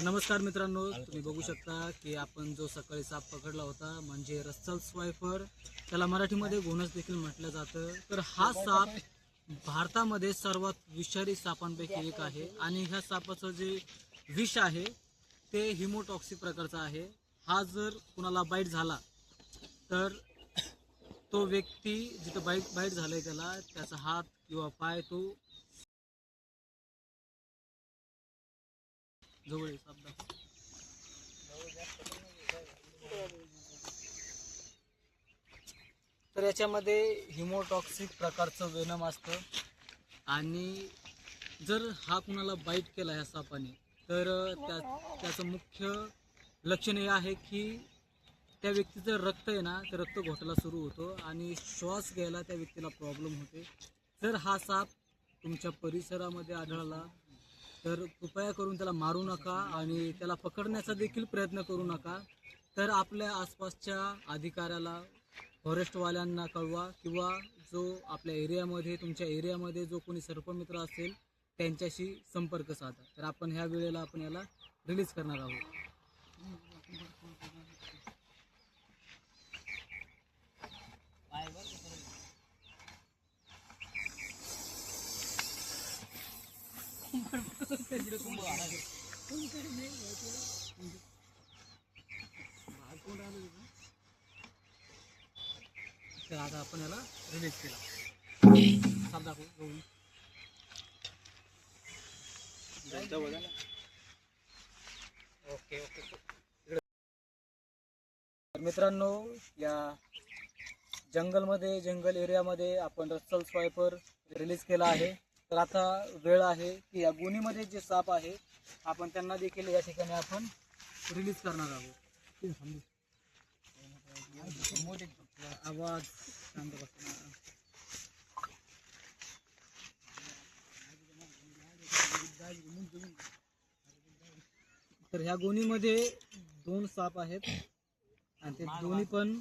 नमस्कार मित्रांनो, तुम्ही बघू शकता की आपण जो सकाळी साप पकडला होता म्हणजे रस्सल स्वायपर, त्याला मराठीमध्ये घोणस देखील म्हटलं जातं. तर हा साप भारतामध्ये सर्वात विषारी सापांपैकी एक आहे आणि ह्या सापाचं जे विष आहे ते हिमोटॉक्सिक प्रकारचा आहे. हा जर कुणाला बाईट झाला तर तो व्यक्ती जिथं बाईट झालंय त्याचा हात किंवा पाय तो जवळ आहे साप दाखव. तर याच्यामध्ये हिमोटॉक्सिक प्रकारचं वेनम असतं आणि जर हा कुणाला बाईट केला ह्या सापाने तर त्याचं मुख्य लक्षण हे आहे की त्या व्यक्तीचं रक्त आहे ना, ते रक्त घोटायला सुरू होतो आणि श्वास घ्यायला त्या व्यक्तीला प्रॉब्लेम होते. जर हा साप तुमच्या परिसरामध्ये आढळला तर कृपया करून त्याला मारू नका आणि त्याला पकडण्याचा देखील प्रयत्न करू नका. तर आपल्या आसपासच्या अधिकाऱ्याला, फॉरेस्टवाल्यांना कळवा किंवा जो आपल्या एरियामध्ये, तुमच्या एरियामध्ये जो कोणी सर्पमित्र असेल त्यांच्याशी संपर्क साधा. तर आपण ह्या वेळेला आपण याला रिलीज करणार आहोत. तर आता आपण याला रिलीज केला. साप दाखव गहू. Okay okay. मित्रांनो, या जंगल एरियामध्ये आपण रस्सल स्वायपर रिलीज केला आहे. तर आता वेळ आहे की या गोणीमध्ये जे साप आहे आपण त्यांना देखील या ठिकाणी आपण रिलीज करणार आहोत. आवाज शांत बसना. तर ह्या गोणीमध्ये 2 साप आहेत आणि ते दोन्ही पण